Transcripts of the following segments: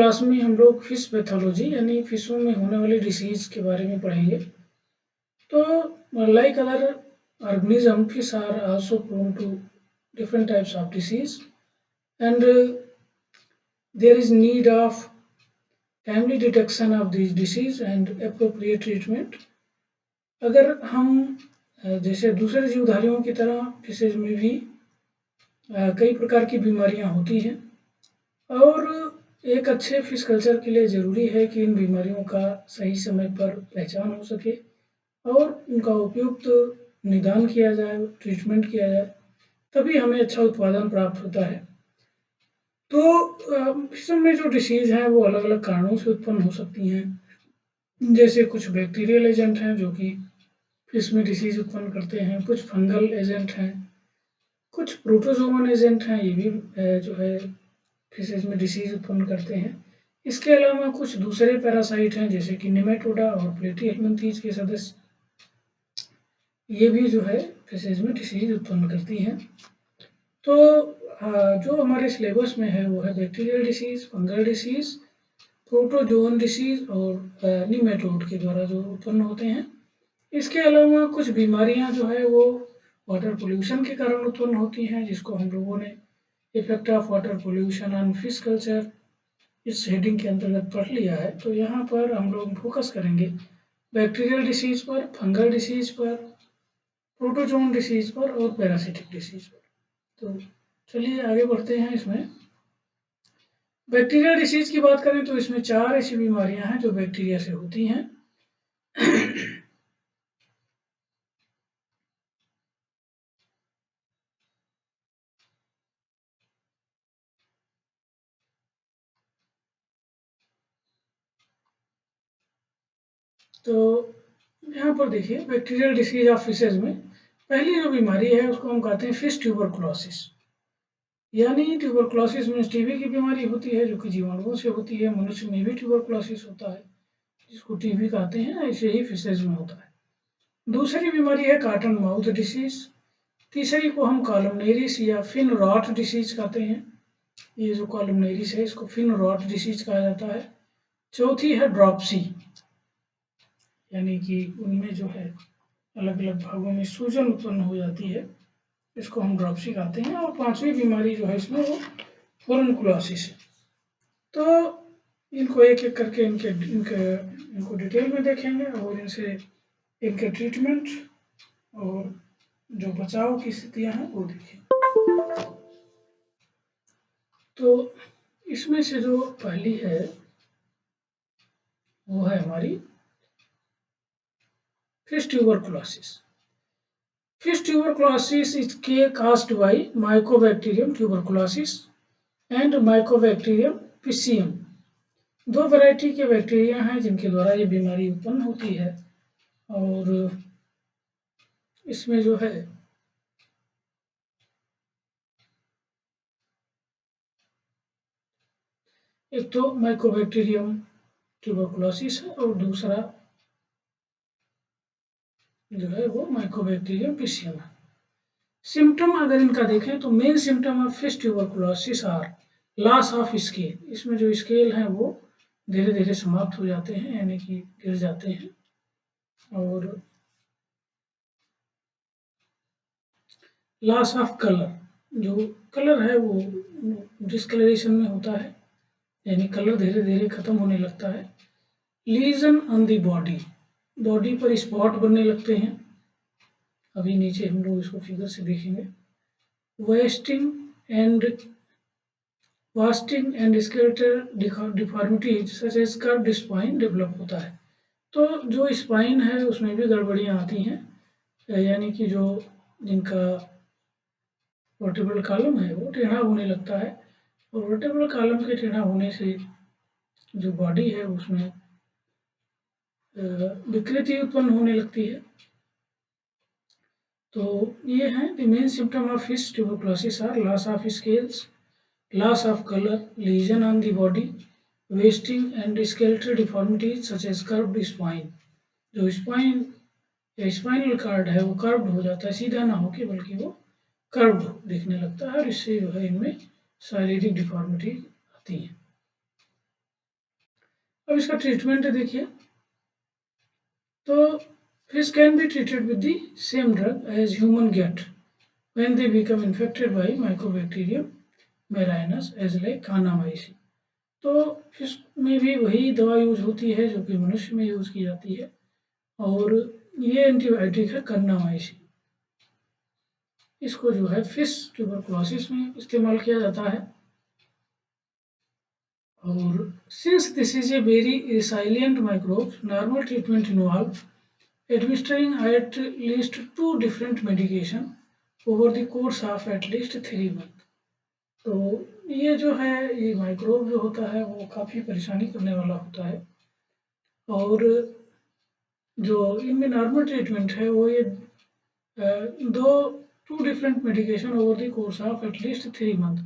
Class में हम लोग फिश पैथोलॉजी यानी फिशों में होने वाली डिसीज के बारे में पढ़ेंगे। तो like other organism, fish are also prone to different types of disease and there is need of timely detection of these disease and appropriate treatment। अगर हम जैसे दूसरे जीवधारियों की तरह फिशेज में भी कई प्रकार की बीमारियां होती हैं और एक अच्छे फिश कल्चर के लिए ज़रूरी है कि इन बीमारियों का सही समय पर पहचान हो सके और उनका उपयुक्त निदान किया जाए, ट्रीटमेंट किया जाए, तभी हमें अच्छा उत्पादन प्राप्त होता है। तो फिशों में जो डिसीज़ हैं वो अलग अलग कारणों से उत्पन्न हो सकती हैं। जैसे कुछ बैक्टीरियल एजेंट हैं जो कि फिश में डिसीज़ उत्पन्न करते हैं, कुछ फंगल एजेंट हैं, कुछ प्रोटोजोवन एजेंट हैं, ये भी जो है फिशेज में डिसीज उत्पन्न करते हैं। इसके अलावा कुछ दूसरे पैरासाइट हैं जैसे कि निमेटोडा और प्लेटीहेल्मिन्थीज के सदस्य, ये भी जो है फिशेज में डिसीज उत्पन्न करती हैं। तो जो हमारे सिलेबस में है वो है bacterial disease, fungal disease, protozoan disease और निमेटोड के द्वारा जो उत्पन्न होते हैं। इसके अलावा कुछ बीमारियां जो है वो वाटर पोल्यूशन के कारण उत्पन्न होती हैं, जिसको हम लोगों ने effect of water pollution on fish culture इस हेडिंग के अंतर्गत पढ़ लिया है। तो यहाँ पर हम लोग फोकस करेंगे बैक्टीरियल डिसीज पर, फंगल डिसीज पर, प्रोटोजोन डिसीज पर और पैरासिटिक डिसीज पर। तो चलिए आगे बढ़ते हैं। इसमें बैक्टीरियल डिसीज की बात करें तो इसमें 4 ऐसी बीमारियां हैं जो बैक्टीरिया से होती हैं। तो यहाँ पर देखिए बैक्टीरियल डिसीज ऑफ फिशेज में पहली जो बीमारी है उसको हम कहते हैं फिश ट्यूबरकुलोसिस। यानी ट्यूबरकुलोसिस में टीबी की बीमारी होती है जो कि जीवाणुओं से होती है। मनुष्य में भी ट्यूबरकुलोसिस होता है जिसको टीबी कहते हैं, ऐसे ही फिशेज में होता है। दूसरी बीमारी है कॉटन माउथ डिसीज। तीसरी को हम कॉलमनेरिस या फिन रॉट डिसीज कहते हैं। ये जो कॉलमनेरिस है इसको फिन रॉट डिसीज कहा जाता है। चौथी है ड्रॉपसी, यानी कि उनमें जो है अलग अलग भागों में सूजन उत्पन्न हो जाती है, इसको हम ड्रॉपसी कहते हैं। और पांचवी बीमारी जो है इसमें वो फोरनकुलोसिस है। तो इनको एक एक करके इनको डिटेल में देखेंगे और इनसे इनके ट्रीटमेंट और जो बचाव की स्थितियां हैं वो देखें। तो इसमें से जो पहली है वो है हमारी fish tuberculosis. Fish tuberculosis is caused by Mycobacterium tuberculosis and Mycobacterium piscium। दो वैरायटी के बैक्टीरिया हैं जिनके द्वारा ये बीमारी उत्पन्न होती है। और इसमें जो है एक तो माइकोबैक्टीरियम ट्यूबरकुलोसिस है और दूसरा जो है वो माइकोबैक्टीरियम पिसियम है। सिम्टम अगर इनका देखें तो main symptom of fish tuberculosis are loss of scale. इसमें जो स्केल हैं वो धीरे धीरे समाप्त हो जाते हैं, यानी कि गिर जाते हैं। और लॉस ऑफ कलर, जो कलर है वो डिस्कलरेशन में होता है, यानी कलर धीरे धीरे खत्म होने लगता है। Lesion on the body, body पर स्पॉट बनने लगते हैं। अभी नीचे हम लोग इसको फिगर से देखेंगे। Wasting and skeletal deformities such as curved spine develop होता है। तो जो स्पाइन है उसमें भी गड़बड़ियाँ आती हैं, यानी कि जो जिनका वर्टिब्रल कॉलम है वो टेढ़ा होने लगता है। और वर्टिब्रल कॉलम के टेढ़ा होने से जो बॉडी है उसमें विकृति उत्पन्न होने लगती है। तो ये हैं the main symptom of fish tuberculosis are loss of scales, loss of colour, lesion on the body, wasting and skeletal deformities such as curved spine. जो स्पाइन या स्पाइनल कार्ड है वो कर्व्ड हो जाता है, सीधा ना होके बल्कि वो कर्व्ड दिखने लगता है और इससे जो है इनमें शारीरिक डिफॉर्मिटी आती है। अब इसका ट्रीटमेंट देखिए, तो fish can be treated with the same drug as human get when they become infected by Mycobacterium marinus as like kanamycin। तो फिश में भी वही दवा यूज होती है जो कि मनुष्य में यूज की जाती है, और ये एंटीबायोटिक है कर्नामाइसिन। इसको जो है फिश ट्यूबरकुलोसिस में इस्तेमाल किया जाता है। और since this is a very resilient microbe, normal treatment involve administering at least 2 different medication over the course of at least 3 months। तो ये जो है, ये माइक्रोब जो होता है वो काफ़ी परेशानी करने वाला होता है, और जो इनमें नॉर्मल ट्रीटमेंट है वो ये दो 2 different medication over the course of at least 3 month.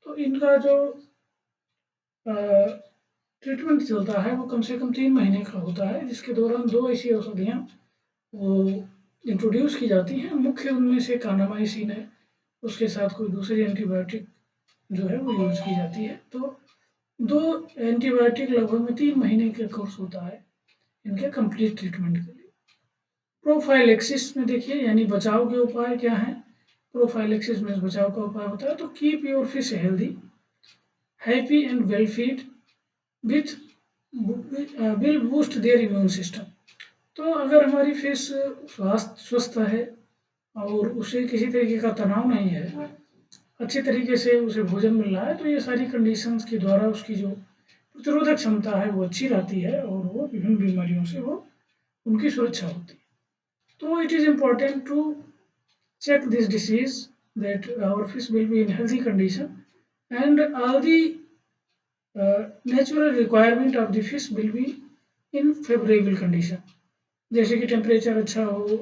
तो इनका जो ट्रीटमेंट चलता है वो कम से कम 3 महीने का होता है, जिसके दौरान 2 ऐसी औषधियाँ वो इंट्रोड्यूस की जाती हैं। मुख्य उनमें से कानामाइसिन है, उसके साथ कोई दूसरी एंटीबायोटिक जो है वो यूज की जाती है। तो 2 एंटीबायोटिक लगभग में 3 महीने का कोर्स होता है इनके कंप्लीट ट्रीटमेंट के लिए। प्रोफाइलेक्सिस में देखिए, यानी बचाव के उपाय क्या हैं। प्रोफाइलेक्सिस में बचाव का उपाय होता है तो keep your fish healthy, happy and well feed with will boost their immune system. तो अगर हमारी फिश स्वस्थ है और उसे किसी तरीके का तनाव नहीं है, अच्छी तरीके से उसे भोजन मिल रहा है, तो ये सारी कंडीशंस के द्वारा उसकी जो प्रतिरोधक क्षमता है वो अच्छी रहती है और वो विभिन्न बीमारियों से वो उनकी सुरक्षा होती है। तो it is important to check this disease that our fish will be in healthy condition and all the natural requirement of the fish will be in favorable condition। जैसे कि टेम्परेचर अच्छा हो,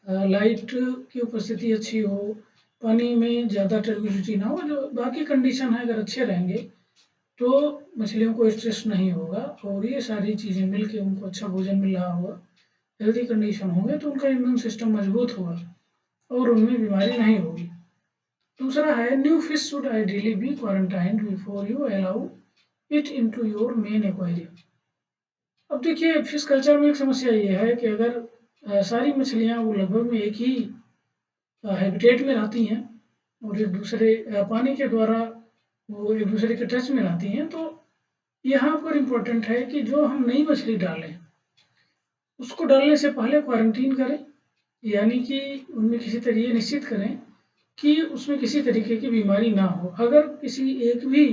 लाइट की उपस्थिति अच्छी हो, पानी में ज़्यादा टर्बिडिटी ना हो, जो बाकी कंडीशन है अगर अच्छे रहेंगे तो मछलियों को स्ट्रेस नहीं होगा, और ये सारी चीज़ें मिलके उनको अच्छा भोजन मिल रहा होगा, हेल्दी कंडीशन होंगे तो उनका इम्यून सिस्टम मजबूत होगा और उनमें बीमारी नहीं होगी। दूसरा है, new fish should ideally be quarantined before you allow it into your main aquarium. अब देखिए, फिश कल्चर में एक समस्या ये है कि अगर सारी मछलियाँ वो लगभग में एक ही हैबिटेट में रहती हैं और एक दूसरे पानी के द्वारा वो एक दूसरे के टच में रहती हैं, तो यहाँ पर इम्पोर्टेंट है कि जो हम नई मछली डालें उसको डालने से पहले क्वारंटीन करें, यानी कि उनमें किसी तरीके निश्चित करें कि उसमें किसी तरीके की बीमारी ना हो। अगर किसी एक भी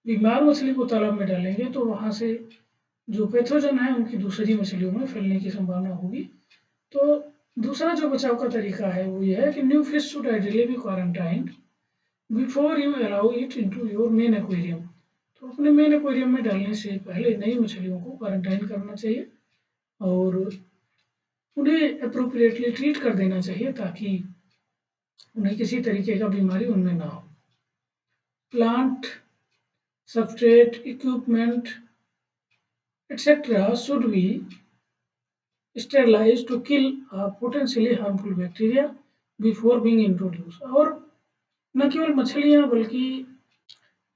बीमार मछली को तालाब में डालेंगे तो वहाँ से जो पैथोजन है उनकी दूसरी मछलियों में फैलने की संभावना होगी। तो दूसरा जो बचाव का तरीका है वो ये है कि new fish should ideally be quarantined before you allow it into your main aquarium. तो अपने मेन एक्वेरियम में डालने से पहले नई मछलियों को क्वारंटाइन करना चाहिए और उन्हें अप्रोप्रिएटली ट्रीट कर देना चाहिए ताकि उन्हें किसी तरीके का बीमारी उनमें ना हो। Plant, substrate, equipment etc. should be sterilized to kill potentially harmful bacteria before being introduced। और न केवल मछलियाँ बल्कि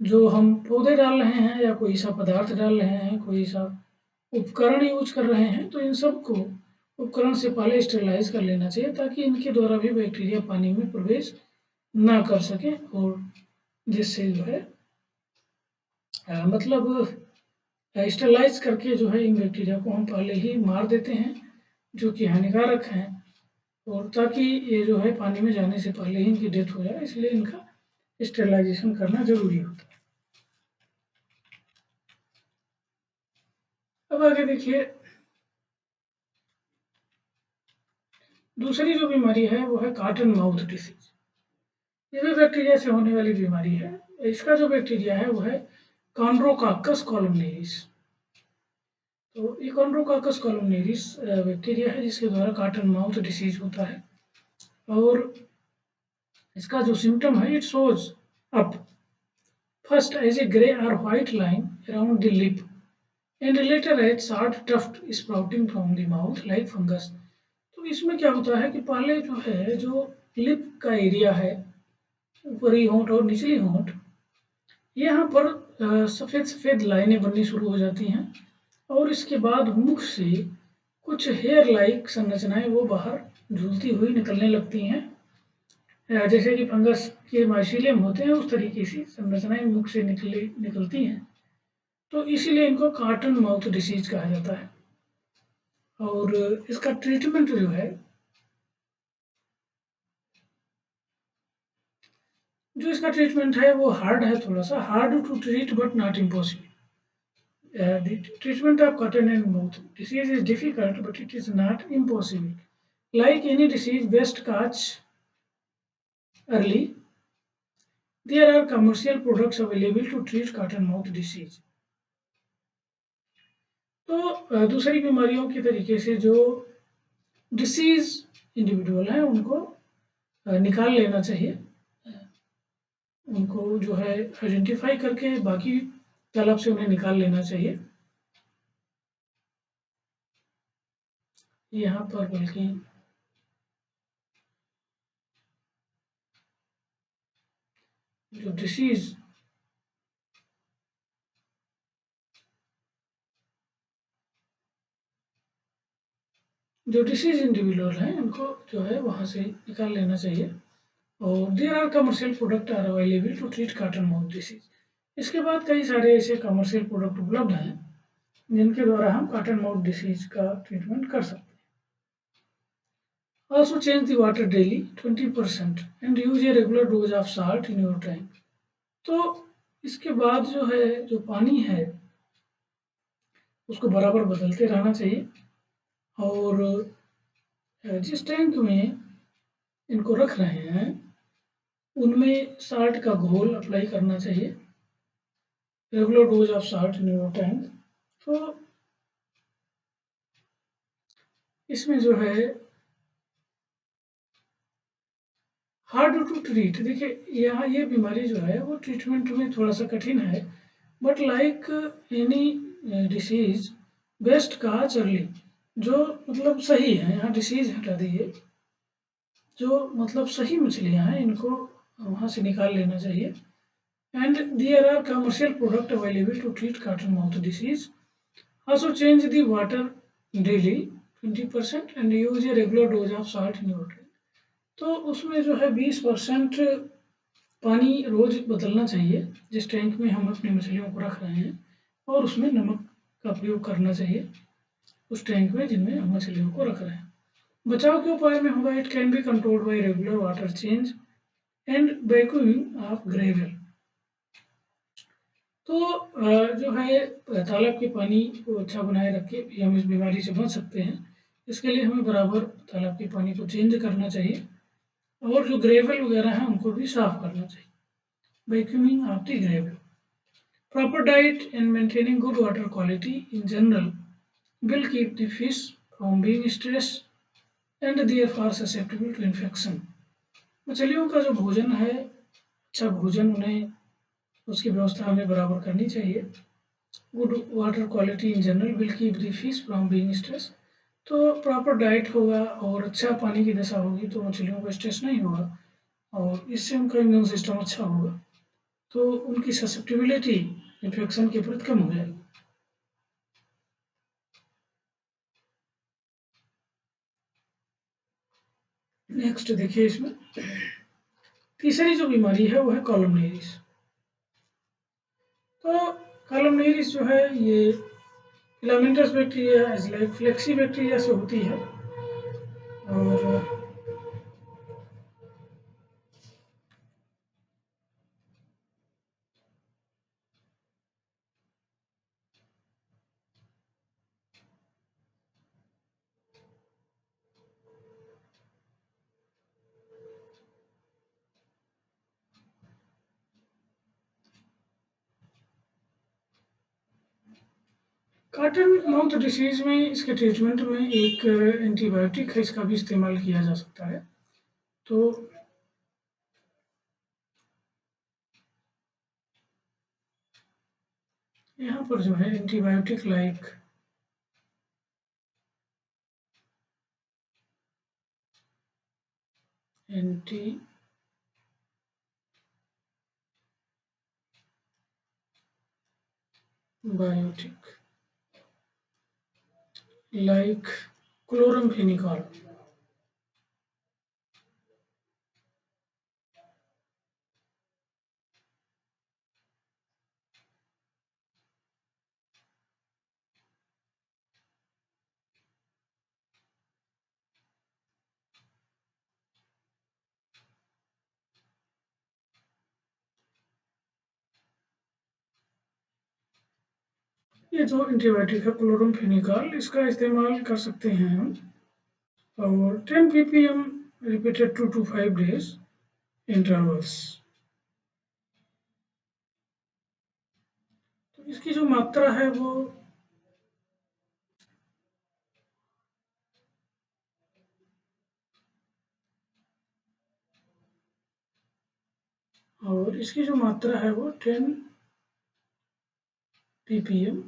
जो हम पौधे डाल रहे हैं या कोई सा पदार्थ डाल रहे हैं, कोई सा उपकरण यूज कर रहे हैं, तो इन सब को उपकरण से पहले स्टेरिलाइज कर लेना चाहिए ताकि इनके द्वारा भी बैक्टीरिया पानी में प्रवेश ना कर सकें, और जिससे जो है मतलब स्टेरिलाइज करके जो है इन बैक्टीरिया को हम पहले ही मार देते हैं जो कि हानिकारक हैं, और ताकि ये जो है पानी में जाने से पहले ही इनकी डेथ हो जाए, इसलिए इनका स्टेरिलाइजेशन करना जरूरी होता है। अब आगे देखिए, दूसरी जो बीमारी है वो है कॉटन माउथ डिसीज। ये भी बैक्टीरिया से होने वाली बीमारी है। इसका जो बैक्टीरिया है वो है कॉन्ड्रोकाकस कॉलमनेरिस। तो ये कॉन्ड्रोकाकस कॉलमनेरिस बैक्टीरिया है जिसके द्वारा कॉटन माउथ डिसीज होता है, और इसका जो सिम्टम है, it shows up first as a grey और white line around the lip and later as short tuft sprouting from the mouth like fungus. तो इसमें क्या होता है कि पहले जो है, जो लिप का एरिया है, ऊपरी होंठ और निचली होंठ, यहाँ पर सफ़ेद सफ़ेद लाइनें बननी शुरू हो जाती हैं और इसके बाद मुख से कुछ हेयर लाइक संरचनाएं वो बाहर झूलती हुई निकलने लगती हैं। जैसे कि फंगस के माइसीलियम होते हैं उस तरीके से संरचनाएं मुख से निकलती हैं। तो इसीलिए इनको कॉटन माउथ डिसीज कहा जाता है। और इसका ट्रीटमेंट जो है, वो हार्ड है, थोड़ा सा hard to treat but not impossible. The treatment of cotton and mouth disease is difficult, but it is not impossible. Like any disease, best catch early. There are commercial products available to treat cotton mouth disease. तो दूसरी बीमारियों के तरीके से जो disease individual हैं उनको निकाल लेना चाहिए, उनको जो है आइडेंटिफाई करके बाकी तलब से उन्हें निकाल लेना चाहिए। यहाँ पर बल्कि जो डिसीज इंडिविजुअल हैं उनको जो है वहाँ से निकाल लेना चाहिए। और there are commercial product are available to treat cotton mouth disease. इसके बाद कई सारे ऐसे कमर्शियल प्रोडक्ट उपलब्ध हैं जिनके द्वारा हम कॉटन माउथ डिसीज का ट्रीटमेंट कर सकते हैं। Also change the water daily 20% and use a regular dose of salt in your tank. तो इसके बाद जो है जो पानी है उसको बराबर बदलते रहना चाहिए और जिस टैंक में इनको रख रहे हैं उनमें साल्ट का घोल अप्लाई करना चाहिए, regular dose of salt in your tank. तो इसमें जो है हार्ड टू ट्रीट, देखिए यहाँ ये बीमारी जो है वो ट्रीटमेंट में थोड़ा सा कठिन है, but like any disease best cause early. जो मतलब सही है, यहाँ डिसीज हटा दीजिए, जो मतलब सही मछलियाँ हैं इनको वहाँ से निकाल लेना चाहिए। And there are commercial product available to treat cotton mouth disease. Also change the water daily 20% and use a regular dose of salt in your drink. तो उसमें जो है 20% पानी रोज बदलना चाहिए जिस टैंक में हम अपनी मछलियों को रख रहे हैं, और उसमें नमक का प्रयोग करना चाहिए उस टैंक में जिनमें हम मछलियों को रख रहे हैं। बचाव के उपाय में होगा it can be controlled by regular water change and vacuuming of gravel. तो जो है तालाब के पानी को अच्छा बनाए रख के भी हम इस बीमारी से बच सकते हैं। इसके लिए हमें बराबर तालाब के पानी को चेंज करना चाहिए और जो ग्रेवल वगैरह हैं उनको भी साफ करना चाहिए, vacuuming of the gravel. Proper diet and maintaining good water quality in general will keep the fish from being stress and therefore susceptible to infection. मछलियों का जो भोजन है, अच्छा भोजन उन्हें उसकी व्यवस्था हमें बराबर करनी चाहिए। Good water quality in general will keep the fish from being stress. तो प्रॉपर डाइट होगा और अच्छा पानी की दशा होगी तो मछलियों को स्ट्रेस नहीं होगा और इससे उनका इम्यून सिस्टम अच्छा होगा, तो उनकी ससेप्टिबिलिटी इन्फेक्शन के प्रति कम हो जाएगी। नेक्स्ट देखिए, इसमें तीसरी जो बीमारी है वो है कॉलमनेरिस। तो कॉलमनेरिस जो है ये filamentous bacteria like flexi bacteria से होती है और कॉटन माउथ डिसीज में इसके ट्रीटमेंट में एक एंटीबायोटिक है, इसका भी इस्तेमाल किया जा सकता है। तो यहाँ पर जो है antibiotic like antibiotic like chloramphenicol. ये जो एंटीबायोटिक है क्लोरमफेनिकॉल, इसका इस्तेमाल कर सकते हैं हम, और 10 ppm repeated 2 to 5 days intervals. तो इसकी जो मात्रा है वो और इसकी जो मात्रा है वो 10 ppm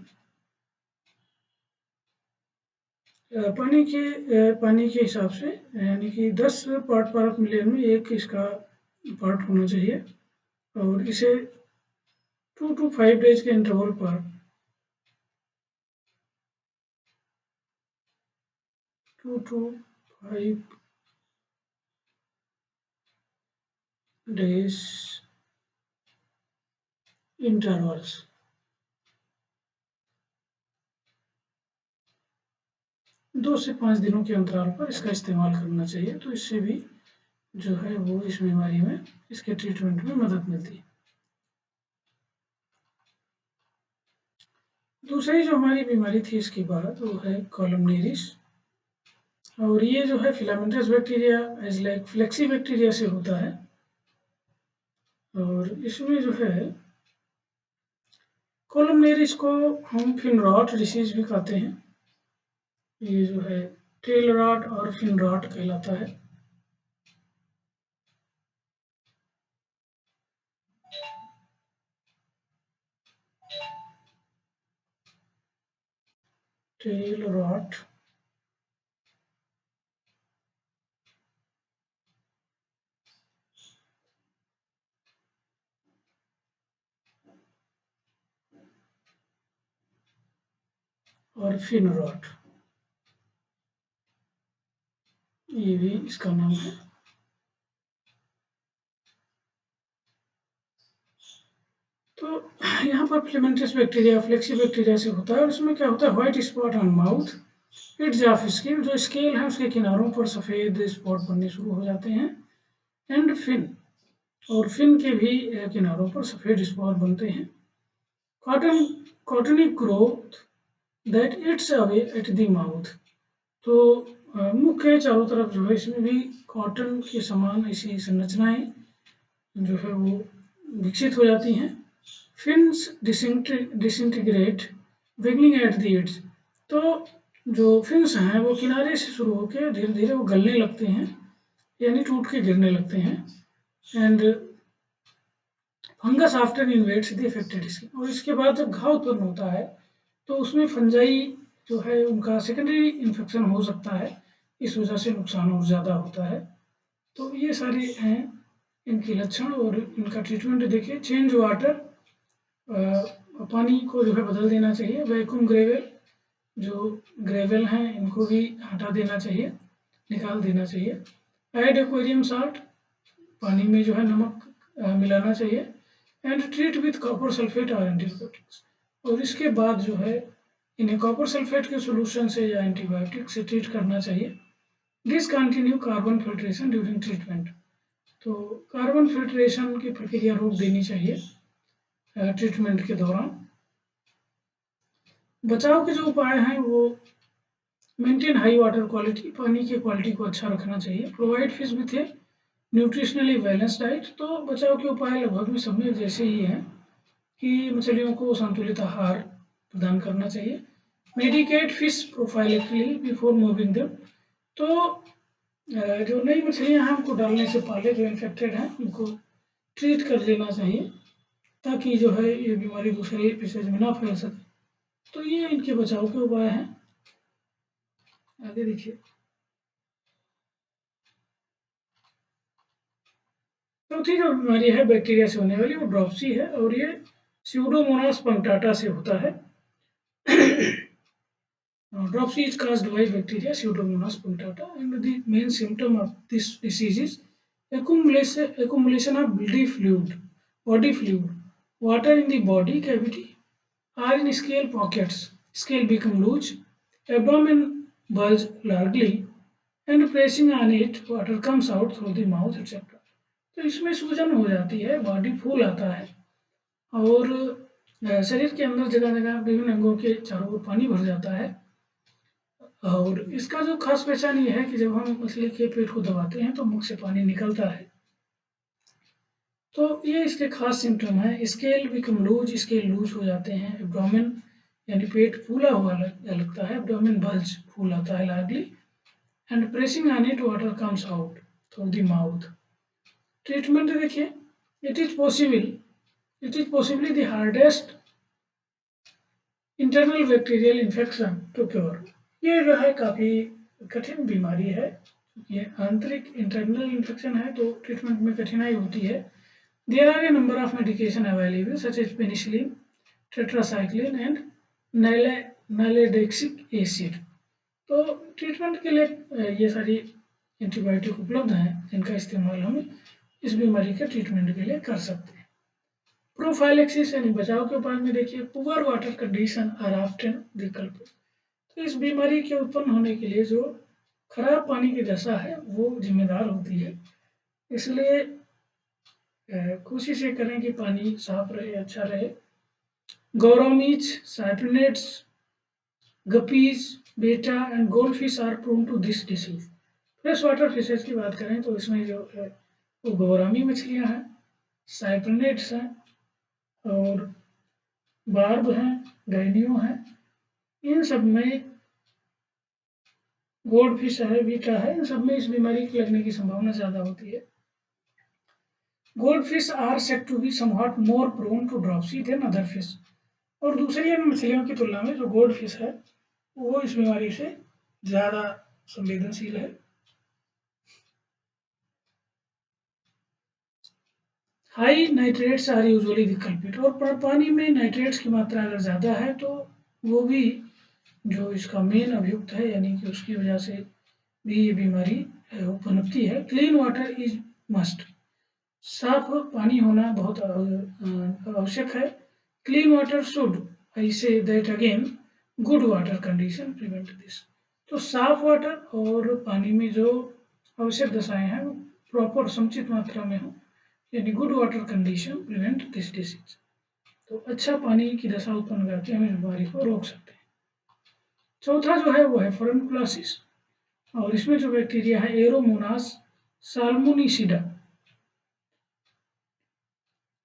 पानी के हिसाब से, यानी कि 10 पार्ट पर मिलियन में एक इसका पार्ट होना चाहिए, और इसे 2 to 5 डेज के इंटरवल पर 2 to 5 डेज इंटरवल्स 2 से 5 दिनों के अंतराल पर इसका इस्तेमाल करना चाहिए। तो इससे भी जो है वो इस बीमारी में, इसके ट्रीटमेंट में मदद मिलती है। दूसरी जो हमारी बीमारी थी इसकी बात, वो है कॉलमनेरिस, और ये जो है filamentous bacteria as like flexi bacteria से होता है, और इसमें जो है कॉलमनेरिस को हम फिन रॉट डिसीज भी कहते हैं। ये जो है टेल रॉट और फिन रॉट कहलाता है। टेल रॉट और फिन रॉट, ये भी इसका नाम है। तो यहाँ पर फिलामेंटस बैक्टीरिया फ्लेक्सी बैक्टीरिया से होता है, और इसमें क्या होता है, white spot on mouth, it's of skin, जो स्केल है उसके किनारों पर सफ़ेद स्पॉट बनने शुरू हो जाते हैं, एंड फिन, और फिन के भी किनारों पर सफ़ेद स्पॉट बनते हैं। Cottony growth that it's away at the mouth, तो मुख के चारों तरफ जो है इसमें भी कॉटन के समान ऐसी संरचनाएं जो है वो विकसित हो जाती हैं। Fins disintegrate beginning at the edges, तो जो फिन्स हैं वो किनारे से शुरू होकर धीरे धीरे वो गलने लगते हैं, यानी टूट के गिरने लगते हैं, and fungus after invades the affected skin, और इसके बाद जब घाव उत्पन्न होता है तो उसमें फंजाई जो है उनका सेकेंडरी इन्फेक्शन हो सकता है, इस वजह से नुकसान और ज़्यादा होता है। तो ये सारे हैं इनके लक्षण, और इनका ट्रीटमेंट देखिए, चेंज वाटर, पानी को जो है बदल देना चाहिए, वैक्यूम ग्रेवल, जो ग्रेवल हैं इनको भी हटा देना चाहिए, निकाल देना चाहिए, ऐड एक्वेरियम साल्ट, पानी में जो है नमक मिलाना चाहिए, and treat with copper sulphate और एंटीबायोटिक्स, और इसके बाद जो है इन्हें कॉपर सल्फेट के सोल्यूशन से या एंटीबायोटिक से ट्रीट करना चाहिए। Discontinue carbon filtration during treatment, तो कार्बन फिल्ट्रेशन की प्रक्रिया रोक देनी चाहिए ट्रीटमेंट के दौरान। बचाव के जो उपाय हैं वो मेंटेन हाई वाटर क्वालिटी, पानी की क्वालिटी को अच्छा रखना चाहिए, provide fish with A nutritionally balance diet, तो बचाव के उपाय लगभग में सब में जैसे ही हैं कि मछलियों को संतुलित आहार प्रदान करना चाहिए, medicate fish prophylactically before moving them, तो जो नई मछलियां हैं उनको डालने से पहले जो इन्फेक्टेड हैं उनको ट्रीट कर लेना चाहिए, ताकि जो है ये बीमारी दूसरे फिशेज में ना फैल सके। तो ये इनके बचाव के उपाय हैं। आगे देखिए, चौथी जो बीमारी है बैक्टीरिया से होने वाली वो ड्रॉप्सी है, और ये स्यूडोमोनास पंक्टाटा से होता है। Dropsy is caused by bacteria Pseudomonas punctata, and the main symptom of this disease is accumulation of body fluid, water in the body cavity or in scale pockets. Scale become loose, abdomen bulge largely, and pressing on it, water comes out through the mouth, etc. तो इसमें सूजन हो जाती है, body फूल आता है और शरीर के अंदर जगह जगह विभिन्न अंगों के चारों ओर पानी भर जाता है। और इसका जो खास पहचान ये है कि जब हम मछली के पेट को दबाते हैं तो मुख से पानी निकलता है। तो ये इसके खास सिम्टम है। Scale become loose, scale loose हो जाते हैं। एब्डोमेन यानी पेट फूला हुआ लगता है। एब्डोमेन बल्ज, फूल आता है largely, and pressing on it water comes out through the mouth. Treatment देखिए, it is possibly the hardest internal bacterial infection to cure. ये जो है काफ़ी कठिन बीमारी है, ये आंतरिक इंटरनल इन्फेक्शन है तो ट्रीटमेंट में कठिनाई होती है। There are a number of medication available such as penicillin, tetracycline and nalidixic acid. तो ट्रीटमेंट के लिए ये सारी एंटीबायोटिक उपलब्ध हैं जिनका इस्तेमाल हम इस बीमारी के ट्रीटमेंट के लिए कर सकते हैं। प्रोफाइलेक्सिस यानी बचाव के उपाय में देखिए, poor water condition are often the culprit. तो इस बीमारी के उत्पन्न होने के लिए जो खराब पानी की दशा है वो जिम्मेदार होती है। इसलिए कोशिश ये करें कि पानी साफ रहे, अच्छा रहे। गौरामीज, cyprinids, guppies, betta and gold fish are prone to this disease. Fresh water fishes की बात करें तो इसमें जो है वो गौरामी मछलियाँ हैं, साइप्रिनेट्स हैं और बार्ब हैं, गैनियो हैं। इन सब में गोल्ड फिश है, बीटा है, इन सब में इस बीमारी के लगने की संभावना ज़्यादा होती है। Gold fish are said to be somewhat more prone to dropsy than other fish. और दूसरी इन मछलियों की तुलना में जो गोल्ड फिश है वो इस बीमारी से ज़्यादा संवेदनशील है। High nitrates are usually the culprit. और पानी में नाइट्रेट्स की मात्रा अगर ज़्यादा है तो वो भी जो इसका मेन अभियुक्त है, यानी कि उसकी वजह से भी ये बीमारी पनपती है। Clean water is must. साफ पानी होना बहुत आवश्यक है। Clean water should, I say that again, good water condition prevent this. तो साफ वाटर और पानी में जो आवश्यक दशाएं हैं वो प्रॉपर समुचित मात्रा में हो, यानी good water condition prevent this disease. तो अच्छा पानी की दशा उत्पन्न करके हम इस बीमारी को रोक सकते हैं। चौथा जो है वो है फॉरेनकुलासिस, और इसमें जो बैक्टीरिया है एरोमोनास साल्मोनिसिडा।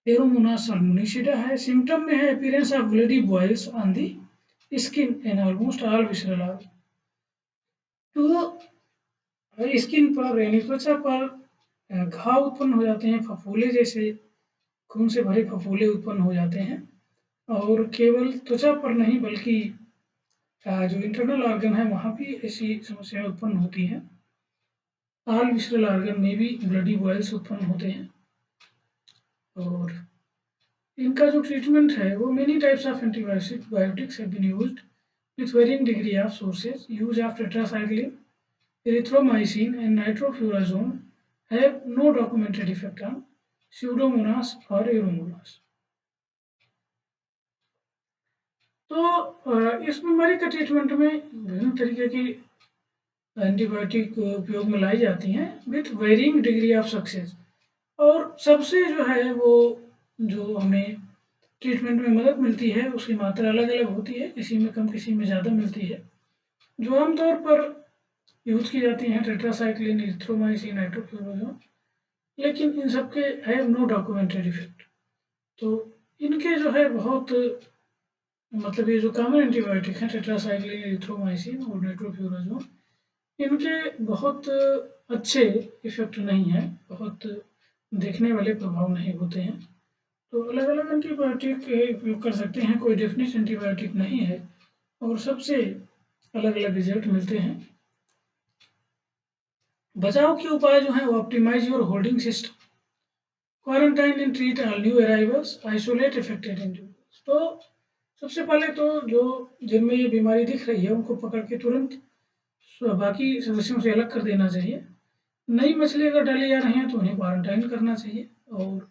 एरोमोनास साल्मोनिसिडा है। सिम्टम में है appearance of bloody boils on the skin in almost all visceral organ. तो स्किन पर यानी त्वचा पर घाव उत्पन्न हो जाते हैं, फफोले जैसे खून से भरे फफोले उत्पन्न हो जाते हैं। और केवल त्वचा पर नहीं बल्कि जो इंटरनल ऑर्गन है वहाँ भी ऐसी समस्याएं उत्पन्न होती हैं। ऑल विसरल ऑर्गन में भी ब्लडी बॉयल्स उत्पन्न होते हैं। और इनका जो ट्रीटमेंट है वो many types of antibiotics have been used with varying degree of sources. Use of tetracycline, erythromycin and nitrofurazone have no documented effect on Pseudomonas or Aeromonas. तो इस बीमारी का ट्रीटमेंट में विभिन्न तरीके की एंटीबायोटिक उपयोग में लाई जाती हैं with varying degree of success. और सबसे जो है वो जो हमें ट्रीटमेंट में मदद मिलती है उसकी मात्रा अलग अलग होती है, किसी में कम किसी में ज़्यादा मिलती है। जो आमतौर पर यूज की जाती हैं टेट्रासाइक्लिन, इरिथ्रोमाइसिन, नाइट्रोफ्यूरोजोन, लेकिन इन सब के हैव नो डॉक्यूमेंटेड इफेक्ट। तो इनके जो है बहुत मतलब ये जो कॉमन एंटीबायोटिक हैं टेट्रासाइक्लिन, इरिथ्रोमाइसिन और नाइट्रोफ्यूरोजोन, इनके बहुत अच्छे इफेक्ट नहीं हैं, बहुत देखने वाले प्रभाव नहीं होते हैं। तो अलग अलग एंटीबायोटिक उपयोग कर सकते हैं, कोई डेफिनेट एंटीबायोटिक नहीं है और सबसे अलग अलग रिजल्ट मिलते हैं। बचाव के उपाय जो हैं वो optimise your holding system, quarantine and treat all new arrivals, isolate affected individuals. तो सबसे पहले तो जो जिनमें ये बीमारी दिख रही है उनको पकड़ के तुरंत बाकी सदस्यों से अलग कर देना चाहिए। नई मछली अगर डाली जा रही हैं तो उन्हें क्वारंटाइन करना चाहिए और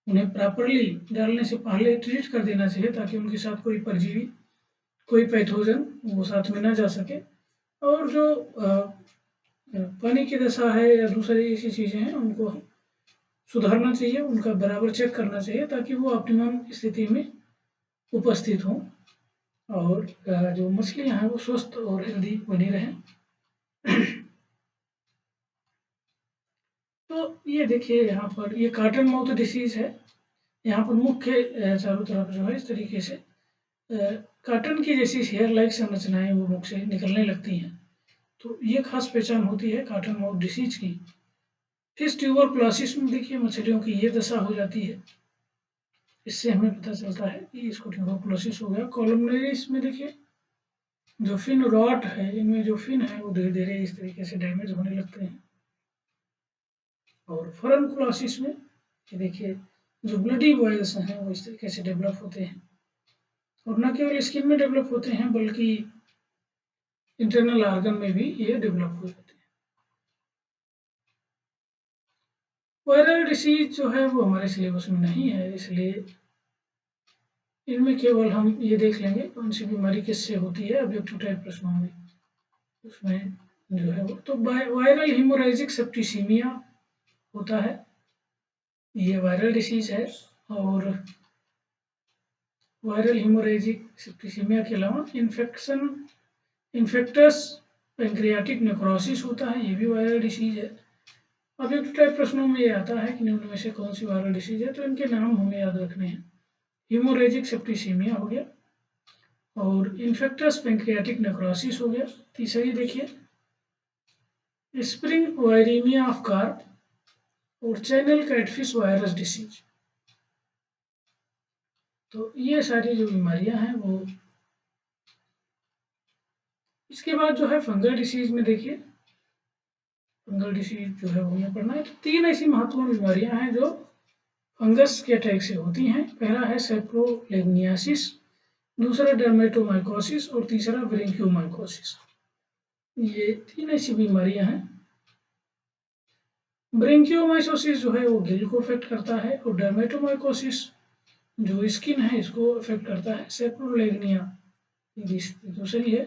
उन्हें प्रॉपरली डालने से पहले ट्रीट कर देना चाहिए ताकि उनके साथ कोई परजीवी, कोई पैथोजन वो साथ में ना जा सके। और जो पानी की दशा है या दूसरी ऐसी चीज़ें हैं उनको सुधारना चाहिए, उनका बराबर चेक करना चाहिए ताकि वो ऑप्टिमम स्थिति में उपस्थित हों और जो मछलियाँ हैं वो स्वस्थ और हेल्दी बनी रहें। तो ये देखिए यहाँ पर ये कॉटन माउथ डिसीज है। यहाँ पर मुख्य चारों तरफ जो है इस तरीके से कॉटन की जैसी हेयर लाइक संरचनाएं वो मुख से निकलने लगती हैं। तो ये खास पहचान होती है कॉटन माउथ डिसीज की। फिश ट्यूबरकुलोसिस में देखिए मछलियों की ये दशा हो जाती है। इससे हमें पता चलता है कि इसको ट्यूबरकुलोसिस हो गया। कोलमनेरिस में देखिए जो फिन रॉट है, इनमें जो फिन है वो धीरे धीरे इस तरीके से डैमेज होने लगते हैं। और फरनकुलोसिस में ये देखिए जो ब्लडी बॉयल्स हैं वो इस तरीके से डेवलप होते हैं और न केवल स्किन में डेवलप होते हैं बल्कि इंटरनल ऑर्गन में भी ये डेवलप हो जाते हैं। वायरल डिसीज जो है वो हमारे सिलेबस में नहीं है, इसलिए इनमें केवल हम ये देख लेंगे कौन सी बीमारी किससे होती है ऑब्जेक्टिव टाइप प्रश्नों में। उसमें जो है वो तो वायरल हीमोरेजिक सेप्टिसीमिया होता है, ये वायरल डिसीज है। और वायरल हीमोरेजिक सेप्टिसीमिया के अलावा इन्फेक्टस पेंक्रियाटिक नेक्रोसिस होता है, ये भी वायरल डिसीज है। ऑब्जेक्टिव टाइप प्रश्नों में ये आता है कि निम्न में से कौन सी वायरल डिसीज है, तो इनके नाम हमें याद रखने हैं। हीमोरेजिक सेप्टिसीमिया हो गया और इन्फेक्टस पेंक्रियाटिक नेक्रोसिस हो गया। तीसरी देखिए स्प्रिंग वायरीमिया ऑफ कार्प और चैनल कैटफिश वायरस डिसीज। तो ये सारी जो बीमारियां हैं वो। इसके बाद जो है फंगल डिसीज में देखिए फंगल डिसीज जो है वो हमें पढ़ना है। तो 3 ऐसी महत्वपूर्ण बीमारियां हैं जो फंगस के अटैक से होती हैं। पहला है सेप्रोलेगनियासिस, दूसरा डर्मेटोमाइकोसिस और तीसरा ब्रेंकियोमाइकोसिस। ये 3 ऐसी बीमारियां हैं। ब्रेंकियोमाइकोसिस जो है वो गिल को अफेक्ट करता है और डर्मेटोमाइकोसिस जो स्किन है इसको अफेक्ट करता है। सेप्रोलेगनिया दूसरी है।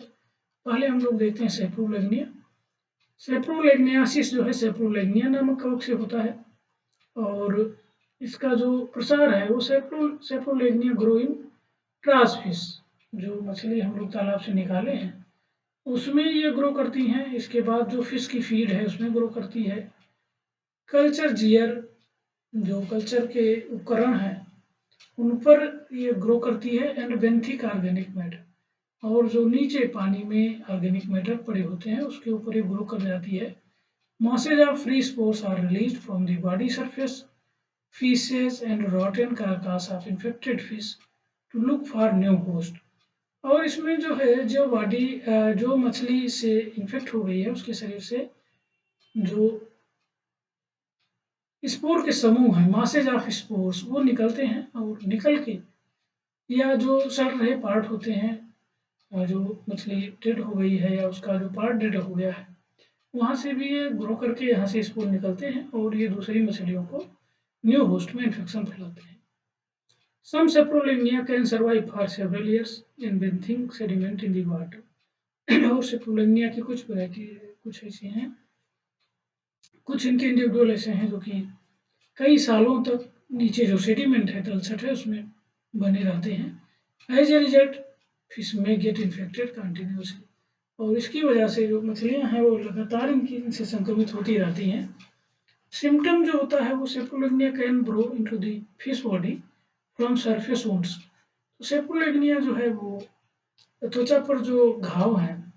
पहले हम लोग देखते हैं सेप्रोलेगनिया। सेप्रोलेगनियासिस जो है सेप्रोलेगनिया नामक कवक से होता है और इसका जो प्रसार है वो सेप्रोलेगनिया ग्रो इन ट्रास फिश, जो मछली हम लोग तालाब से निकाले हैं उसमें ये ग्रो करती हैं। इसके बाद जो फिश की फीड है उसमें ग्रो करती है। कल्चर जियर जो कल्चर के उपकरण हैं उन पर ये ग्रो करती है एंड बेंथिक ऑर्गेनिक मैटर, और जो नीचे पानी में ऑर्गेनिक मैटर पड़े होते हैं उसके ऊपर ये ग्रो कर जाती है। Masses of free spores are released from the body surface, feces and rotten carcass of infected fish to look for new host। और इसमें जो है जो मछली से इन्फेक्ट हो गई है उसके शरीर से जो स्पोर के समूह हैं, मासेज ऑफ स्पोर्स, वो निकलते हैं और निकल के या जो सड़ रहे पार्ट होते हैं जो मछली डेड हो गई है या उसका जो पार्ट डेड हो गया है वहाँ से भी ये ग्रो करके यहाँ से स्पोर निकलते हैं और ये दूसरी मछलियों को न्यू होस्ट में इन्फेक्शन फैलाते हैं। Some Saprolegnia can survive for several years in bathing sediment in the water। और सेप्रोलेगनिया की कुछ वैरायटी कुछ ऐसी हैं, कुछ इनके इंडिविजुअल ऐसे हैं जो कि कई सालों तक नीचे जो सेडिमेंट है तलछट है उसमें बने रहते हैं। एज ए रिजल्ट फिश में गेट इन्फेक्टेड कंटिन्यूसली, और इसकी वजह से जो मछलियां हैं वो लगातार इनसे संक्रमित होती रहती हैं। सिम्टम जो होता है वो Saprolegnia can grow into the fish body from surface wounds. तो सेप्रोलेगनिया जो है वो त्वचा पर जो घाव हैं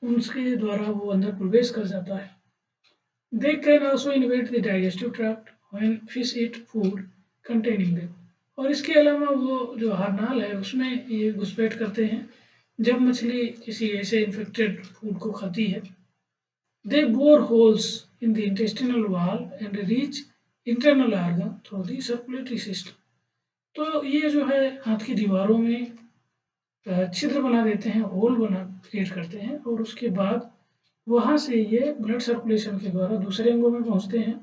उनके द्वारा वो अंदर प्रवेश कर जाता है। They can also InvIT the digestive tract when fish eat food containing them. और इसके अलावा वो जो आहारनाल है उसमें ये घुसपैठ करते हैं जब मछली किसी ऐसे इन्फेक्टेड फूड को खाती है। They bore holes in the intestinal wall and reach internal organ through the circulatory system. तो ये जो है हाथ की दीवारों में छिद्र बना देते हैं, होल क्रिएट करते हैं, और उसके बाद वहाँ से ये ब्लड सर्कुलेशन के द्वारा दूसरे अंगों में पहुँचते हैं,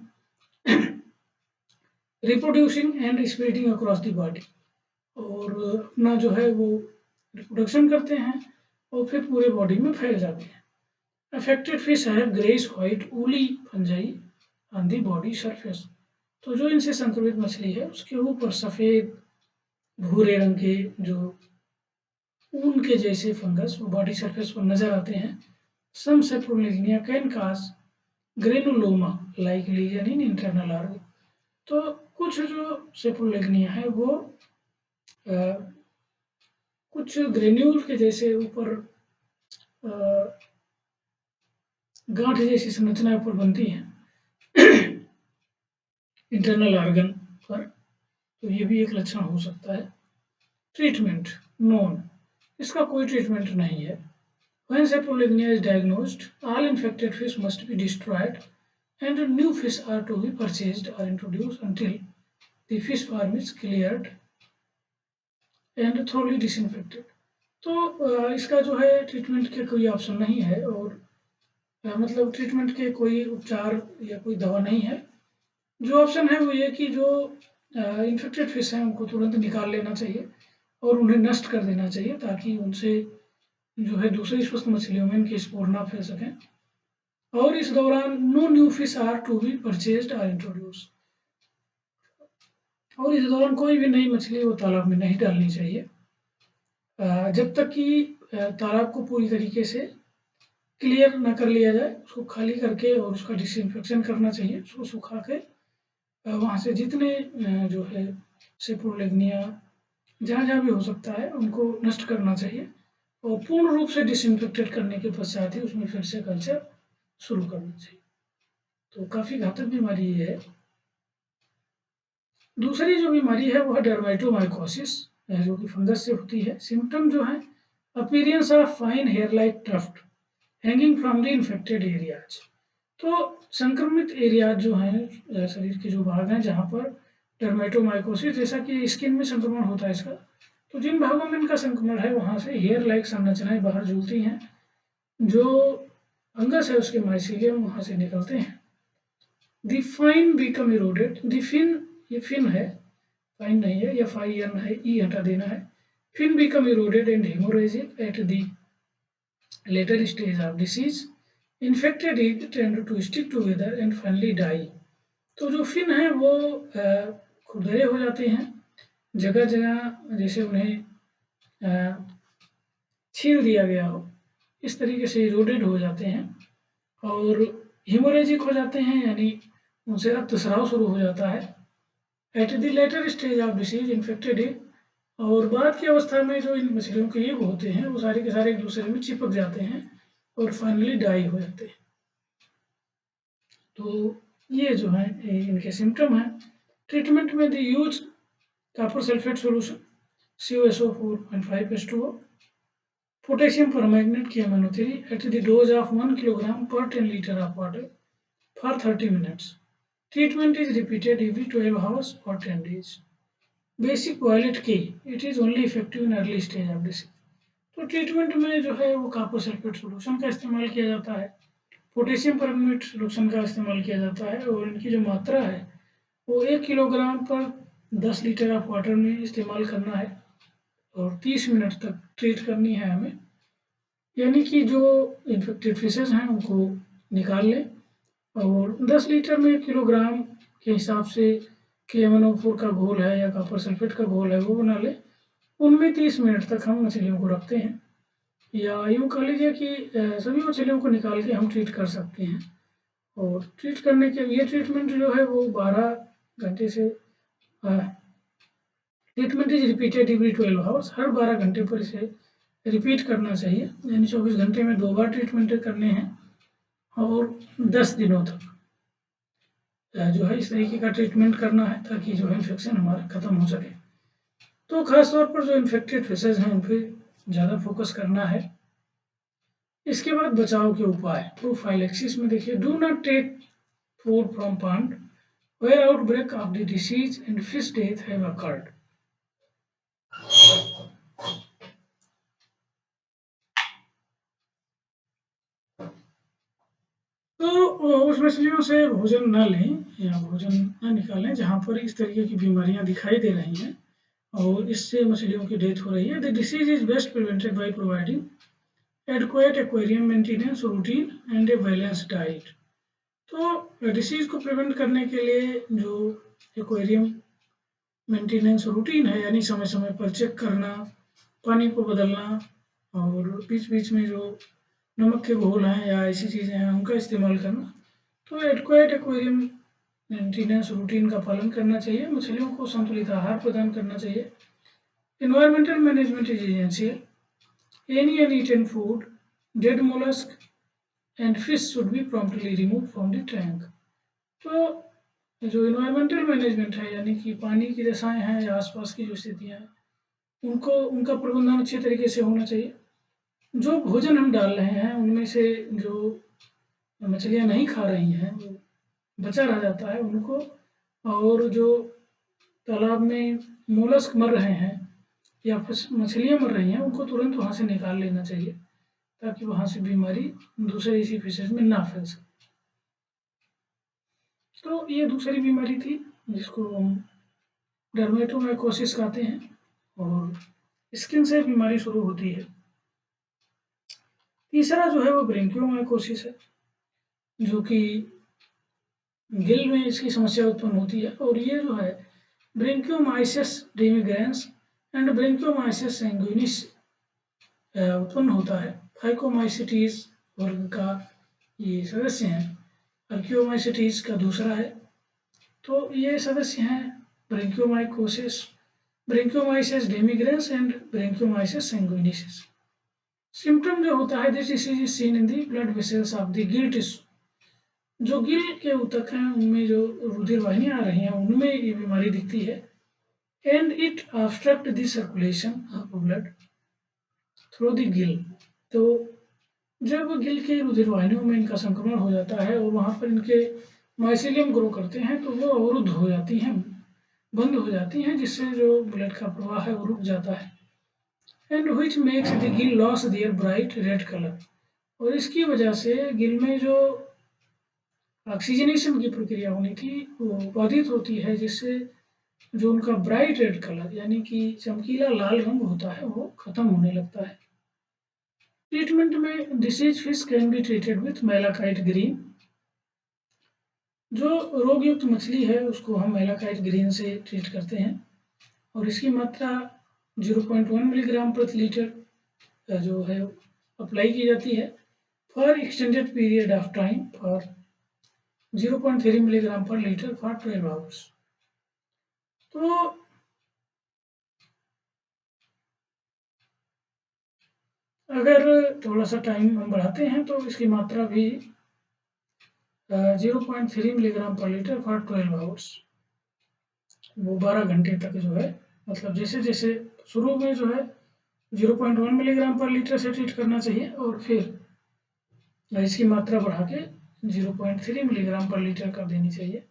reproducing and spreading across the body, और अपना जो है वो रिप्रोडक्शन करते हैं और फिर पूरे बॉडी में फैल जाते हैं। Affected fish have greyish white woolly fungi on the body surface. तो जो इनसे संक्रमित मछली है उसके ऊपर सफ़ेद भूरे रंग के जो ऊन के जैसे फंगस वो बॉडी सरफेस पर नजर आते हैं। Some Saprolegnia can cause granuloma like lesion in internal organ. तो कुछ जो सेप्रोलिग्निया है वो कुछ ग्रेन्यूल के जैसे ऊपर गांठ जैसी संरचना ऊपर बनती है इंटरनल ऑर्गन पर, तो ये भी एक लक्षण हो सकता है। ट्रीटमेंट नॉन, इसका कोई ट्रीटमेंट नहीं है। When saprolegnia is diagnosed, all infected fish must be destroyed and new fish are to be purchased or introduced until the fish farm is cleared and thoroughly disinfected. तो इसका जो है treatment के कोई ऑप्शन नहीं है, और मतलब ट्रीटमेंट के कोई उपचार या कोई दवा नहीं है। जो ऑप्शन है वो ये कि जो इन्फेक्टेड फिश हैं उनको तुरंत निकाल लेना चाहिए और उन्हें नष्ट कर देना चाहिए, ताकि उनसे जो है दूसरी स्वस्थ मछलियों में इनके स्पोर ना फैल सकें। और इस दौरान no new fish are to be purchased और इंट्रोड्यूस, और इस दौरान कोई भी नई मछली वो तालाब में नहीं डालनी चाहिए जब तक कि तालाब को पूरी तरीके से क्लियर न कर लिया जाए। उसको खाली करके और उसका डिसइंफेक्शन करना चाहिए, उसको सुखा के वहाँ से जितने जो है सेप्रोलेग्निया जहाँ जहाँ भी हो सकता है उनको नष्ट करना चाहिए, और पूर्ण रूप से डिसइंफेक्टेड करने के पश्चात ही उसमें फिर से कल्चर शुरू करना चाहिए। तो काफ़ी घातक बीमारी ये है। दूसरी जो बीमारी है वह डर्मेटोमाइकोसिस जो कि फंगस से होती है। सिम्टम जो है appearance of fine hair like tuft hanging from the infected areas. तो संक्रमित एरियाज जो हैं शरीर के जो भाग हैं जहाँ पर डर्मेटोमाइकोसिस, जैसा कि स्किन में संक्रमण होता है इसका, तो जिन भागों में इनका संक्रमण है वहाँ से हेयर लाइक संरचनाएं बाहर झूलती हैं, जो फंगस है उसके माइसीलियम वहाँ से निकलते हैं। The fine become eroded, the fin, ये फिन है, फाइन नहीं है, या फाइन है, ई हटा देना है। Fin become eroded and haemorrhagic at the later stage of disease, infected egg tend to stick together and finally die. तो जो फिन है वो खुरदरे हो जाते हैं जगह जगह, जैसे उन्हें छील दिया गया हो, इस तरीके से इरोडेड हो जाते हैं और हीमोरेजिक हो जाते हैं, यानी उनसे रक्तस्राव शुरू हो जाता है। Eight the later stage of disease infected egg, और बाद की अवस्था में जो इन मछलियों के एग होते हैं वो सारे के सारे एक दूसरे में चिपक जाते हैं और फाइनली डाई हो जाते हैं। तो ये जो है इनके सिम्टम हैं। ट्रीटमेंट में the use copper sulphate solution CuSO4.5H2O, potassium permanganate KMnO3 at the dose of 1 kg per 10 liter of water for 30 minutes. Treatment is repeated every 12 hours or 10 days. Basic violet K, it is only effective in early stage of disease. तो treatment में जो है वो copper sulphate solution का इस्तेमाल किया जाता है, पोटेशियम परमैंगनेट सोल्यूशन का इस्तेमाल किया जाता है, और इनकी जो मात्रा है वो 1 किलोग्राम पर 10 लीटर ऑफ वाटर में इस्तेमाल करना है और 30 मिनट तक ट्रीट करनी है हमें। यानी कि जो इन्फेक्टेड फिशेज हैं उनको निकाल लें और 10 लीटर में 1 किलोग्राम के हिसाब से KMnO4 का घोल है या कॉपर सल्फेट का घोल है वो बना लें। उनमें 30 मिनट तक हम मछलियों को रखते हैं, या यूँ कह लीजिए कि सभी मछलियों को निकाल के हम ट्रीट कर सकते हैं। और ट्रीट करने के ये ट्रीटमेंट जो है वो 12 घंटे से treatment is repeated every 12 hours, हर 12 घंटे पर इसे रिपीट करना चाहिए, यानी 24 घंटे में 2 बार ट्रीटमेंट करने हैं और 10 दिनों तक जो है इस तरीके का ट्रीटमेंट करना है ताकि जो है इन्फेक्शन हमारा खत्म हो सके। तो खास तौर पर जो इन्फेक्टेड फिशेज हैं उन पर ज़्यादा फोकस करना है। इसके बाद बचाव के उपाय प्रोफाइलेक्सिस में देखिए, do not take food from pond where outbreak of the disease and fish death have occurred. उस मछलियों से भोजन न लें या भोजन न निकालें जहाँ पर इस तरीके की बीमारियाँ दिखाई दे रही हैं और इससे मछलियों की डेथ हो रही है। The disease is best prevented by providing adequate aquarium maintenance routine and a balance diet. तो डिसीज को प्रिवेंट करने के लिए जो एक्वेरियम मेंटेनेंस रूटीन है, यानी समय समय पर चेक करना, पानी को बदलना और बीच बीच में जो नमक के घोल हैं या ऐसी चीज़ें हैं उनका इस्तेमाल करना। तो एडक्वेट एक्वेरियम मेंटेनेंस रूटीन का पालन करना चाहिए। मछलियों को संतुलित आहार प्रदान करना चाहिए। Environmental management is essential. Any uneaten food, dead mollusc and fish should be promptly remove from the tank. तो जो इन्वायरमेंटल मैनेजमेंट है, यानी कि पानी की दशाएं हैं या आसपास की जो स्थितियाँ हैं, उनका प्रबंधन अच्छे तरीके से होना चाहिए। जो भोजन हम डाल रहे हैं उनमें से जो मछलियाँ नहीं खा रही हैं वो बचा रह जाता है उनको, और जो तालाब में मोलस्क मर रहे हैं या मछलियाँ मर रही हैं उनको तुरंत वहाँ से निकाल लेना चाहिए ताकि वहाँ से बीमारी दूसरे इसी फिशेज में ना फैल सके। तो ये दूसरी बीमारी थी जिसको हम डर्मेटोमाइकोसिस कहते हैं और स्किन से बीमारी शुरू होती है। तीसरा जो है वो ब्रेंकियोमाइकोसिस है, जो कि गिल में इसकी समस्या उत्पन्न होती है। और ये जो है ब्रेंकियोमाइसिस डेमिग्रेंस एंड ब्रेंकियोमाइसिस सैंग्यूनिस उत्पन्न होता है। फाइकोमाइसिटीज वर्ग का ये सदस्य हैं। अर्कियोमाइसिटीज का दूसरा है। तो ये सदस्य हैं ब्रेंकियोमाइकोसिस, ब्रेंकियोमाइसिस डेमिग्रेंस एंड ब्रेंकियोमाइसिस सैंग्यूनिसिस। सिम्टम जो होता है, this disease is seen in the blood vessels of the Gill tissue. जो गिल के ऊतक हैं उनमें जो रुधिर वाहिनियाँ आ रही हैं उनमें ये बीमारी दिखती है। And it obstruct the circulation of blood through the Gill. तो जब गिल के रुधिर वाहिनियों में इनका संक्रमण हो जाता है और वहाँ पर इनके माइसिलियम ग्रो करते हैं तो वो अवरुद्ध हो जाती हैं, बंद हो जाती हैं, जिससे जो ब्लड का प्रवाह है वो रुक जाता है। And which makes the gill loss their bright red colour. और इसकी वजह से गिल में जो ऑक्सीजनेशन की प्रक्रिया होनी थी वो बाधित होती है, जिससे जो उनका ब्राइट रेड कलर यानी कि चमकीला लाल रंग होता है वो खत्म होने लगता है। ट्रीटमेंट में disease fish can be treated with malachite green. जो रोग युक्त मछली है उसको हम मैलाकाइट ग्रीन से ट्रीट करते हैं और इसकी मात्रा 0.1 मिलीग्राम प्रति लीटर जो है अप्लाई की जाती है for extended period of time for 0.3 milligram पर लीटर फॉर 12 आवर्स। तो अगर थोड़ा सा टाइम हम बढ़ाते हैं तो इसकी मात्रा भी 0.3 मिलीग्राम पर लीटर फॉर 12 आवर्स, वो 12 घंटे तक जो है, मतलब जैसे जैसे शुरू में जो है 0.1 मिलीग्राम पर लीटर से ट्रीट करना चाहिए और फिर इसकी मात्रा बढ़ा के 0.3 मिलीग्राम पर लीटर कर देनी चाहिए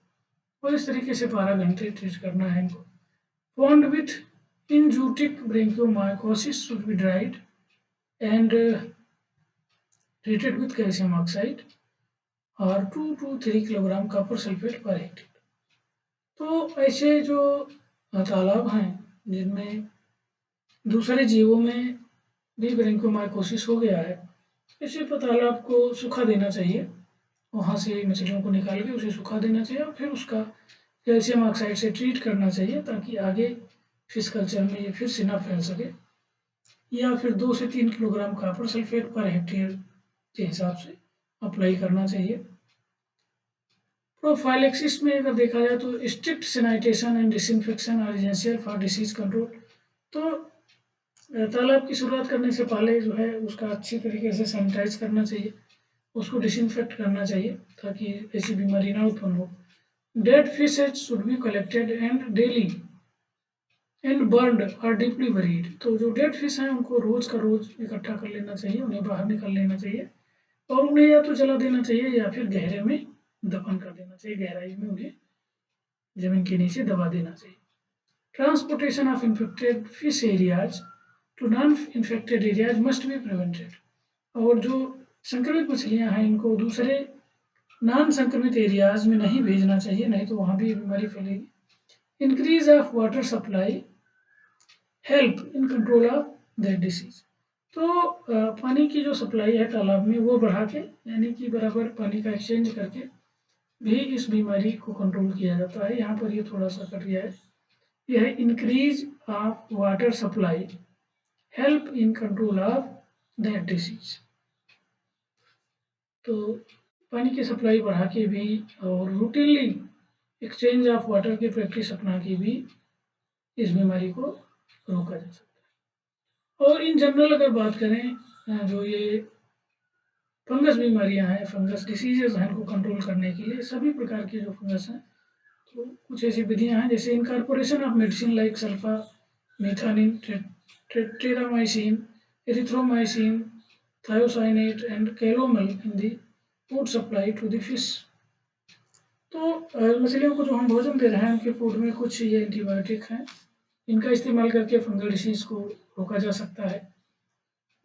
और इस तरीके से 12 घंटे ट्रीट करना है इनको। Found with injutic bronchiomycosis should be dried and treated with calcium oxide और 2 to 3 kilogram copper sulphate per hectare. तो ऐसे जो तालाब हैं जिनमें दूसरे जीवों में भी ब्रोंकियोमाइकोसिस हो गया है, ऐसे तालाब को सूखा देना चाहिए, वहाँ से मछलियों को निकाल के उसे सूखा देना चाहिए और फिर उसका कैल्शियम ऑक्साइड से ट्रीट करना चाहिए ताकि आगे फिश कल्चर में ये फिर से ना फैल सके। या फिर 2 से 3 kilogram copper sulphate per hectare के हिसाब से अप्लाई करना चाहिए। प्रोफाइलेक्सिस में अगर देखा जाए तो strict sanitation and disinfection are essential for disease control. तो तालाब की शुरुआत करने से पहले जो है उसका अच्छी तरीके से सैनिटाइज करना चाहिए, उसको डिसइंफेक्ट करना चाहिए ताकि ऐसी बीमारी ना उत्पन्न हो। Dead fishes should be collected and daily and burned और डीपली बरीड। तो जो डेड फिश हैं उनको रोज का रोज इकट्ठा कर लेना चाहिए, उन्हें बाहर निकाल लेना चाहिए और उन्हें या तो जला देना चाहिए या फिर गहरे में दफन कर देना चाहिए, गहराई में उन्हें जमीन के नीचे दबा देना चाहिए। Transportation of infected fish areas to non infected areas must be prevented. और जो संक्रमित मछलियां हैं इनको दूसरे नॉन संक्रमित एरियाज में नहीं भेजना चाहिए, नहीं तो वहाँ भी बीमारी फैलेगी। Increase of water supply help in control of that disease. तो पानी की जो सप्लाई है तालाब में वो बढ़ा के, यानी कि बराबर पानी का एक्सचेंज करके भी इस बीमारी को कंट्रोल किया जाता है। यहाँ पर ये थोड़ा सा कट गया है, यह increase of water supply help in control of that disease. तो पानी की सप्लाई बढ़ा के भी और रूटीनली एक्सचेंज ऑफ वाटर की प्रैक्टिस अपना के भी इस बीमारी को रोका जा सकता है। और इन जनरल अगर बात करें, जो ये फंगस बीमारियां हैं, फंगस डिसीजेज हैं, इनको कंट्रोल करने के लिए सभी प्रकार के जो फंगस हैं, तो कुछ ऐसी विधियां हैं जैसे incorporation of medicine like sulfamethazine terramycin erythromycin thiocyanate and calomel in the food supply to the fish. तो मछलियों को जो हम भोजन दे रहे हैं उनके फूड में कुछ ये एंटीबायोटिक हैं, इनका इस्तेमाल करके फंगल डिसीज को रोका जा सकता है।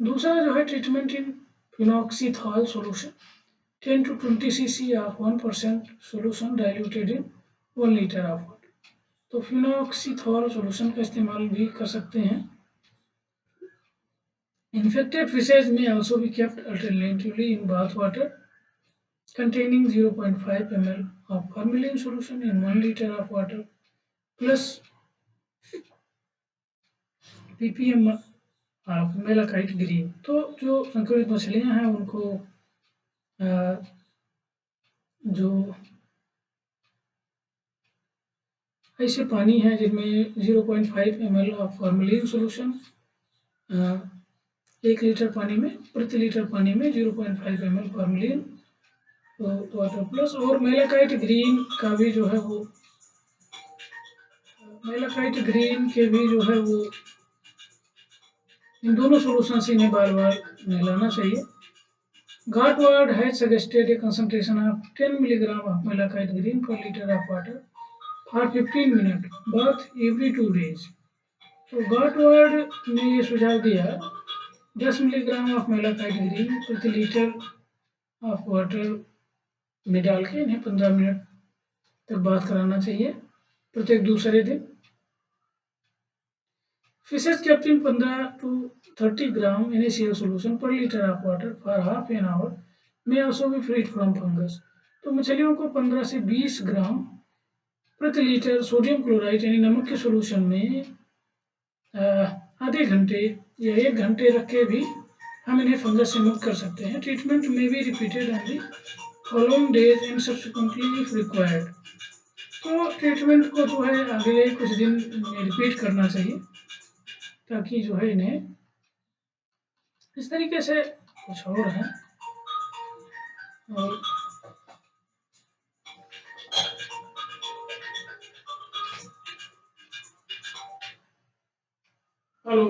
दूसरा जो है treatment in फिनॉक्सीथॉल solution 10 to 20 cc of 1% solution diluted in 1 liter of water। तो फिनॉक्सीथॉल सॉल्यूशन का इस्तेमाल भी कर सकते हैं। Infected fishes may also be kept alternatively in bath water containing 0.5 ml of formalin solution in 1 liter of water plus ppm of malachite green। तो जो संक्रमित मछलियां हैं उनको जो ऐसे पानी है जिनमें 0.5 ml of formalin solution 1 litre पानी में, प्रति लीटर पानी में 0.5 ml फॉर्मेलिन वाटर प्लस और मेलाकाइट ग्रीन का भी जो है वो, मेलाकाइट ग्रीन के भी जो है वो, इन दोनों सोल्यूशन से इन्हें बार बार मिलाना चाहिए। Gartward has suggested a concentration of 10 milligram of malachite green per liter of water for 15 minutes bath every 2 days। तो गार्टवर्ड ने ये सुझाव दिया 10 मिलीग्राम ऑफ मेलाकाइट ग्रीन प्रति लीटर ऑफ वाटर में डाल के इन्हें 15 मिनट तक बात कराना चाहिए प्रत्येक दूसरे दिन। Fishes kept in 15 to 30 gram initial solution per liter of water for half an hour may also be freed from fungus। तो मछलियों को 15 से 20 ग्राम प्रति लीटर सोडियम क्लोराइड यानी नमक के सोल्यूशन में आधे घंटे या 1 घंटे रख के भी हम इन्हें फंगस से मुक्त कर सकते हैं। ट्रीटमेंट में भी repeated on the following days and subsequently if required. तो ट्रीटमेंट को जो है अगले कुछ दिन रिपीट करना चाहिए ताकि जो है इन्हें इस तरीके से कुछ और है। और हेलो।